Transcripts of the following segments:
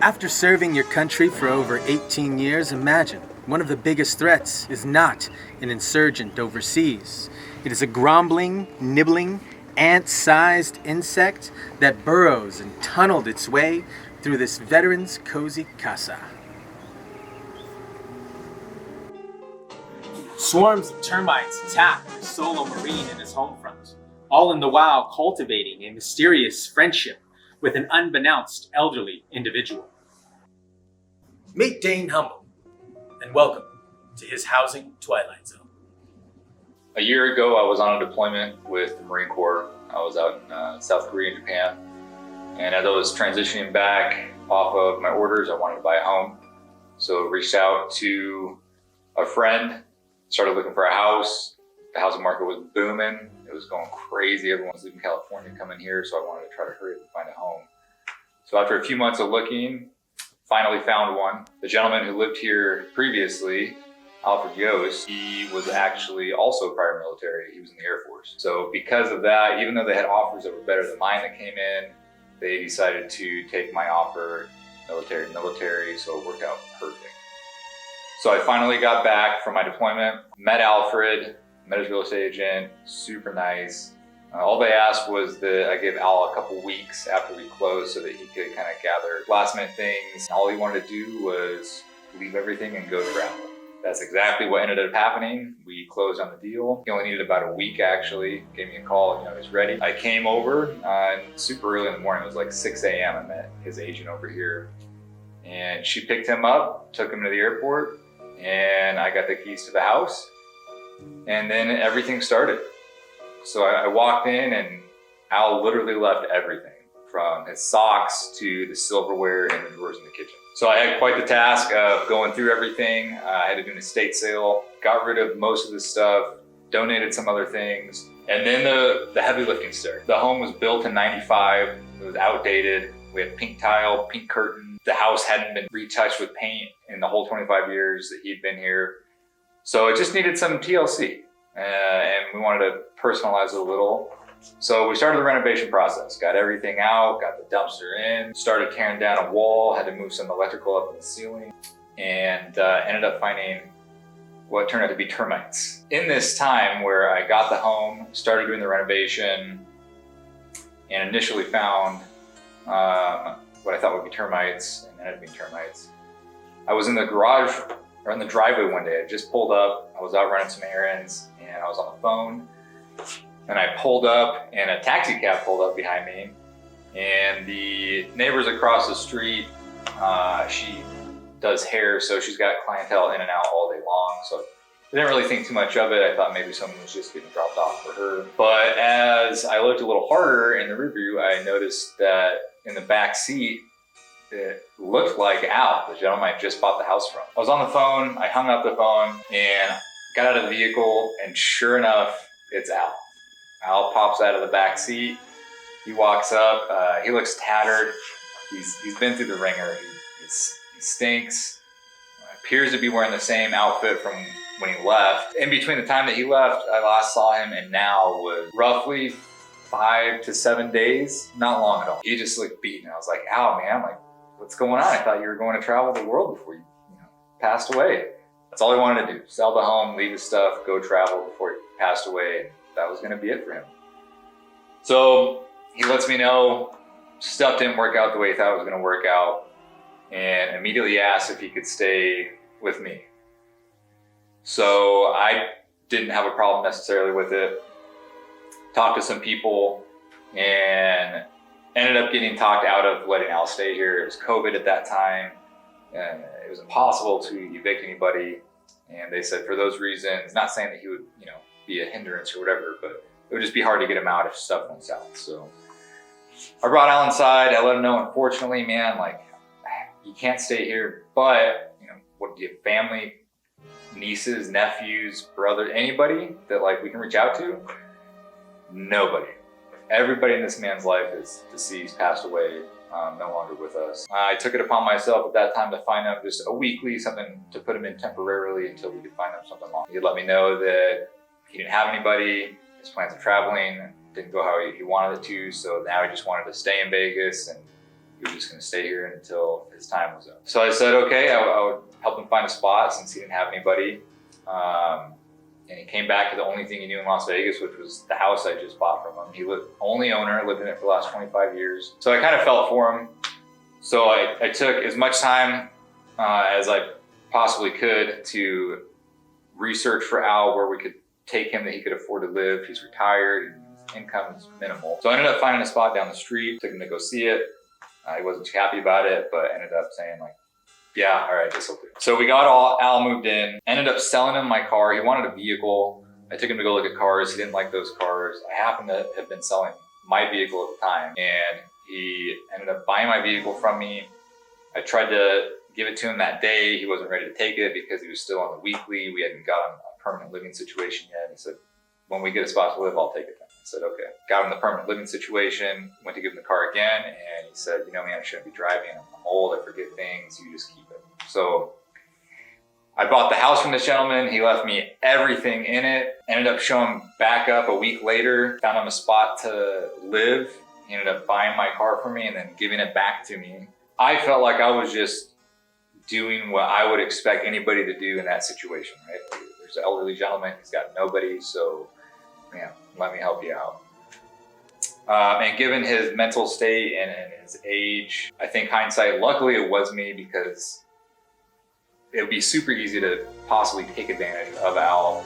After serving your country for over 18 years, imagine one of the biggest threats is not an insurgent overseas. It is a grumbling, nibbling, ant-sized insect that burrows and tunneled its way through this veteran's cozy casa. Swarms of termites attack the solo marine in his home front, all in the while cultivating a mysterious friendship with an unbeknownst elderly individual. Meet Dane Humble, and welcome to his housing twilight zone. A year ago, I was on a deployment with the Marine Corps. I was out in South Korea and Japan. And as I was transitioning back off of my orders, I wanted to buy a home. So I reached out to a friend, started looking for a house. The housing market was booming. It was going crazy. Everyone was leaving California coming here. So I wanted to try to hurry up and find a home. So after a few months of looking, finally found one. The gentleman who lived here previously, Alfred Yost, he was actually also prior military. He was in the Air Force. So because of that, even though they had offers that were better than mine that came in, they decided to take my offer, military, so it worked out perfect. So I finally got back from my deployment, met Alfred, met his real estate agent, super nice. All they asked was that I give Al a couple weeks after we closed so that he could kind of gather last minute things. All he wanted to do was leave everything and go travel. That's exactly what ended up happening. We closed on the deal. He only needed about a week actually. Gave me a call, he's ready. I came over super early in the morning. It was like 6 a.m. I met his agent over here. And she picked him up, took him to the airport, and I got the keys to the house. And then everything started. So I walked in and Al literally left everything from his socks to the silverware and the drawers in the kitchen. So I had quite the task of going through everything. I had to do an estate sale, got rid of most of the stuff, donated some other things, and then the heavy lifting started. The home was built in '95. It was outdated. We had pink tile, pink curtain. The house hadn't been retouched with paint in the whole 25 years that he'd been here. So it just needed some TLC. And we wanted to personalize it a little. So we started the renovation process, got everything out, got the dumpster in, started tearing down a wall, had to move some electrical up in the ceiling, and ended up finding what turned out to be termites. In this time where I got the home, started doing the renovation, and initially found what I thought would be termites, and ended up being termites, I was in the garage or in the driveway one day. I just pulled up, I was out running some errands, and I was on the phone. And I pulled up and a taxi cab pulled up behind me, and the neighbors across the street, she does hair, so she's got clientele in and out all day long. So I didn't really think too much of it. I thought maybe someone was just getting dropped off for her. But as I looked a little harder in the rearview, I noticed that in the back seat, it looked like Al, the gentleman I just bought the house from. I was on the phone, I hung up the phone, and got out of the vehicle, and sure enough, it's Al. Al pops out of the back seat. He walks up. He looks tattered. He's been through the ringer. He stinks. Appears to be wearing the same outfit from when he left. In between the time that he left, I last saw him, and now was roughly 5 to 7 days. Not long at all. He just looked beaten. I was like, Al, man, what's going on? I thought you were going to travel the world before you passed away. That's all he wanted to do. Sell the home, leave his stuff, go travel before he passed away. That was going to be it for him. So he lets me know stuff didn't work out the way he thought it was going to work out, and immediately asked if he could stay with me. So I didn't have a problem necessarily with it. Talked to some people and ended up getting talked out of letting Al stay here. It was COVID at that time, and it was impossible to evict anybody. And they said for those reasons, not saying that he would, be a hindrance or whatever, but it would just be hard to get him out if stuff went south. So I brought Al inside. I let him know, unfortunately, man, you can't stay here, but what do you have, family, nieces, nephews, brother, anybody that we can reach out to? Nobody. Everybody in this man's life is deceased, passed away, no longer with us. I took it upon myself at that time to find him just a weekly, something to put him in temporarily until we could find him something long. He let me know that he didn't have anybody, his plans of traveling didn't go how he wanted it to, so now he just wanted to stay in Vegas and he was just going to stay here until his time was up. So I said, okay, I would help him find a spot since he didn't have anybody. And he came back to the only thing he knew in Las Vegas, which was the house I just bought from him. He was only owner, lived in it for the last 25 years. So I kind of felt for him. So I took as much time as I possibly could to research for Al where we could take him that he could afford to live. He's retired and his income is minimal. So I ended up finding a spot down the street, took him to go see it. He wasn't too happy about it, but ended up saying like, yeah, all right, this will do. So we got Al moved in, ended up selling him my car. He wanted a vehicle. I took him to go look at cars. He didn't like those cars. I happened to have been selling my vehicle at the time, and he ended up buying my vehicle from me. I tried to give it to him that day. He wasn't ready to take it because he was still on the weekly. We hadn't gotten a permanent living situation yet. He said, when we get a spot to live, I'll take it then. I said, okay. Got him the permanent living situation, went to give him the car again, and he said, you know, man, I shouldn't be driving. I'm old, I forget things, you just keep it. So I bought the house from this gentleman. He left me everything in it. Ended up showing back up a week later, found him a spot to live. He ended up buying my car for me and then giving it back to me. I felt like I was just doing what I would expect anybody to do in that situation, right? There's an elderly gentleman, he's got nobody, so man, let me help you out. And given his mental state and his age, I think hindsight, luckily it was me, because it would be super easy to possibly take advantage of Al.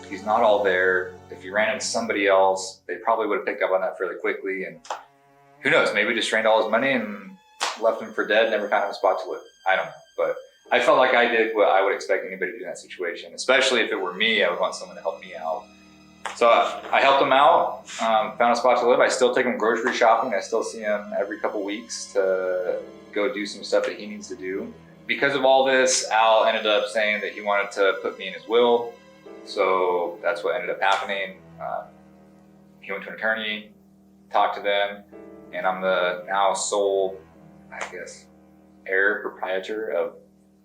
He's not all there. If he ran into somebody else, they probably would have picked up on that fairly quickly. And who knows, maybe just drained all his money and left him for dead, never found him a spot to live. I don't know. But I felt like I did what I would expect anybody to do in that situation, especially if it were me. I would want someone to help me out. So I helped him out, found a spot to live. I still take him grocery shopping. I still see him every couple weeks to go do some stuff that he needs to do. Because of all this, Al ended up saying that he wanted to put me in his will. So that's what ended up happening. He went to an attorney, talked to them, and I'm the now sole, I guess, heir proprietor of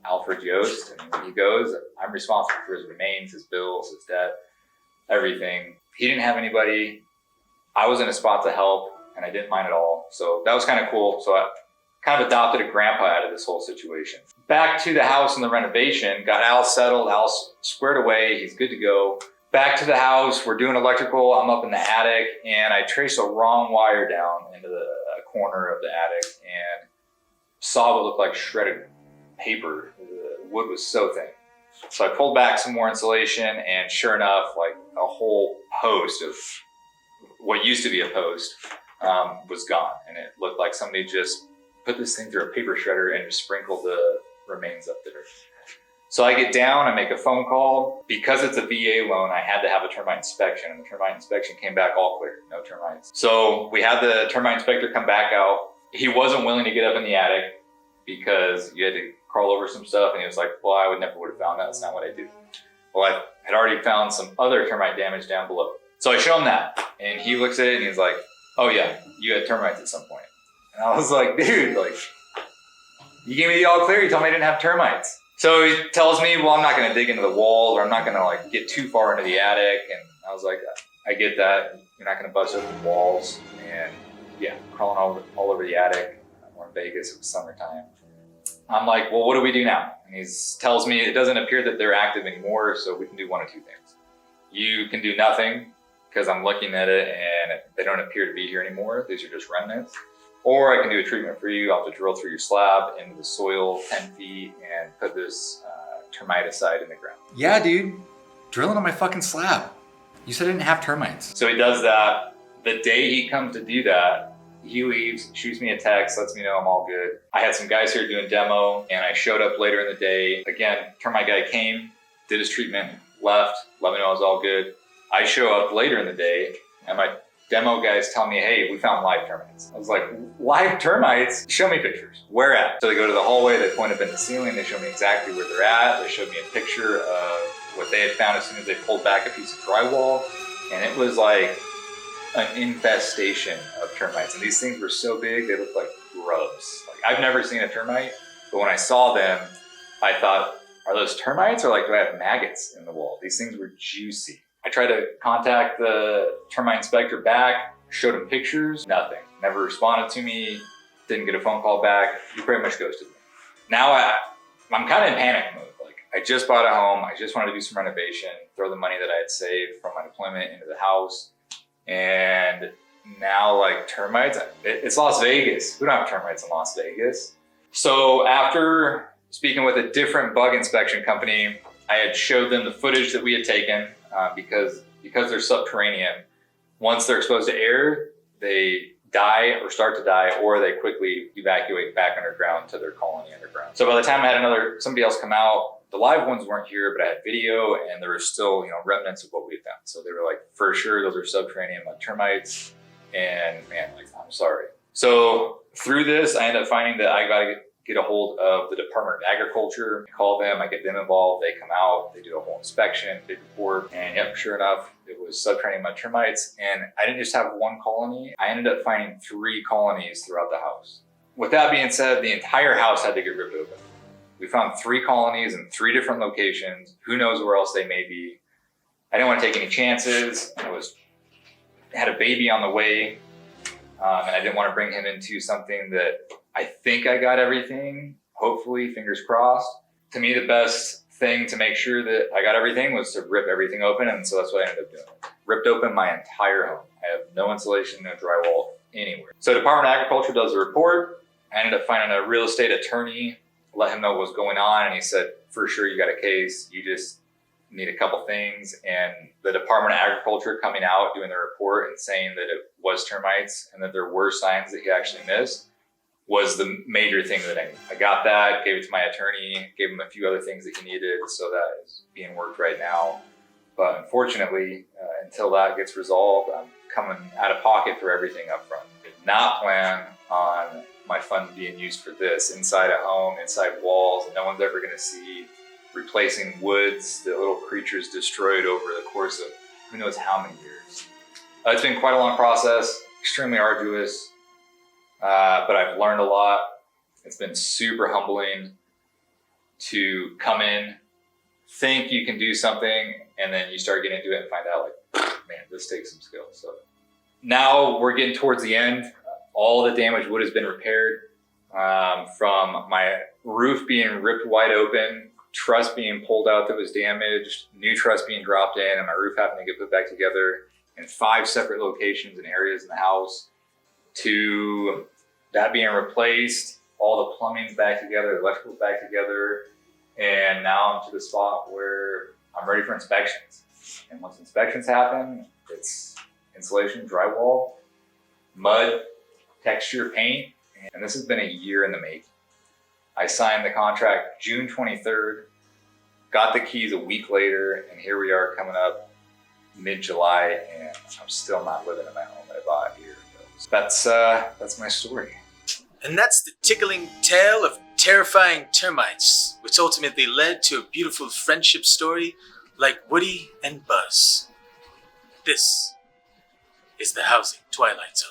Alfred Yost. And when he goes, I'm responsible for his remains, his bills, his debt, everything. He didn't have anybody. I was in a spot to help, and I didn't mind at all. So that was kind of cool. So I kind of adopted a grandpa out of this whole situation. Back to the house and the renovation, got Al settled, Al squared away, he's good to go. Back to the house, we're doing electrical, I'm up in the attic, and I traced a wrong wire down into the corner of the attic and saw what looked like shredded paper. The wood was so thin. So I pulled back some more insulation, and sure enough, like a whole post of what used to be a post was gone. And it looked like somebody just put this thing through a paper shredder and just sprinkled the remains up there. So I get down, I make a phone call. Because it's a VA loan, I had to have a termite inspection, and the termite inspection came back all clear, no termites. So we had the termite inspector come back out. He wasn't willing to get up in the attic because you had to crawl over some stuff, and he was like, well, I would have found that, that's not what I do. Well, I had already found some other termite damage down below. So I show him that, and he looks at it and he's like, oh yeah, you had termites at some point. And I was like, dude, like, you gave me the all clear, you told me I didn't have termites. So he tells me, well, I'm not gonna dig into the walls, or I'm not gonna like get too far into the attic. And I was like, I get that. You're not gonna bust open walls. And yeah, crawling all over the attic. We're in Vegas, it was summertime. I'm like, well, what do we do now? And he tells me it doesn't appear that they're active anymore, so we can do one of two things. You can do nothing, because I'm looking at it and they don't appear to be here anymore. These are just remnants. Or I can do a treatment for you. I'll have to drill through your slab into the soil 10 feet and put this termiticide in the ground. Yeah, dude. Drilling on my fucking slab. You said I didn't have termites. So he does that. The day he comes to do that, he leaves, shoots me a text, lets me know I'm all good. I had some guys here doing demo, and I showed up later in the day. Again, termite guy came, did his treatment, left, let me know I was all good. I show up later in the day, and my demo guys tell me, hey, we found live termites. I was like, live termites? Show me pictures. Where at? So they go to the hallway, they point up in the ceiling, they show me exactly where they're at. They showed me a picture of what they had found as soon as they pulled back a piece of drywall. And it was like an infestation of termites. And these things were so big, they looked like grubs. Like, I've never seen a termite, but when I saw them, I thought, are those termites, or like, do I have maggots in the wall? These things were juicy. I tried to contact the termite inspector back, showed him pictures, nothing. Never responded to me. Didn't get a phone call back. He pretty much ghosted me. Now I'm kind of in panic mode. Like, I just bought a home. I just wanted to do some renovation, throw the money that I had saved from my deployment into the house. And now, like, termites, it's Las Vegas. We don't have termites in Las Vegas. So after speaking with a different bug inspection company, I had showed them the footage that we had taken because they're subterranean. Once they're exposed to air, they die or start to die, or they quickly evacuate back underground to their colony underground. So by the time I had somebody else come out, the live ones weren't here, but I had video, and there were still, remnants of what we had found. So they were like, for sure, those are subterranean termites. And man, like, I'm sorry. So through this, I ended up finding that I got to get a hold of the Department of Agriculture. I call them, I get them involved. They come out, they do a whole inspection, big report, and yep, sure enough, it was subterranean mud termites. And I didn't just have one colony. I ended up finding 3 colonies throughout the house. With that being said, the entire house had to get ripped open. We found 3 colonies in 3 different locations. Who knows where else they may be. I didn't want to take any chances. I had a baby on the way, and I didn't want to bring him into something that I think I got everything, hopefully, fingers crossed. To me, the best thing to make sure that I got everything was to rip everything open, and so that's what I ended up doing. Ripped open my entire home. I have no insulation, no drywall anywhere. So Department of Agriculture does a report. I ended up finding a real estate attorney, let him know what was going on, and he said, for sure, you got a case. You just need a couple things. And the Department of Agriculture coming out, doing their report and saying that it was termites and that there were signs that he actually missed was the major thing that I got that, gave it to my attorney, gave him a few other things that he needed, so that is being worked right now. But unfortunately, until that gets resolved, I'm coming out of pocket for everything up front. Did not plan on my funds being used for this, inside a home, inside walls, no one's ever gonna see, replacing woods that little creatures destroyed over the course of who knows how many years. It's been quite a long process, extremely arduous, but I've learned a lot. It's been super humbling to come in, think you can do something, and then you start getting into it and find out, like, man, this takes some skill. So now we're getting towards the end. All the damaged wood has been repaired, from my roof being ripped wide open, truss being pulled out that was damaged, new truss being dropped in, and my roof having to get put back together in 5 separate locations and areas in the house, to that being replaced, all the plumbing's back together, the electrical's back together, and now I'm to the spot where I'm ready for inspections. And once inspections happen, it's insulation, drywall, mud, texture, paint, and this has been a year in the making. I signed the contract June 23rd, got the keys a week later, and here we are coming up mid-July, and I'm still not living in my home that I bought here. So that's my story. And that's the tickling tale of terrifying termites, which ultimately led to a beautiful friendship story like Woody and Buzz. This is the Housing Twilight Zone.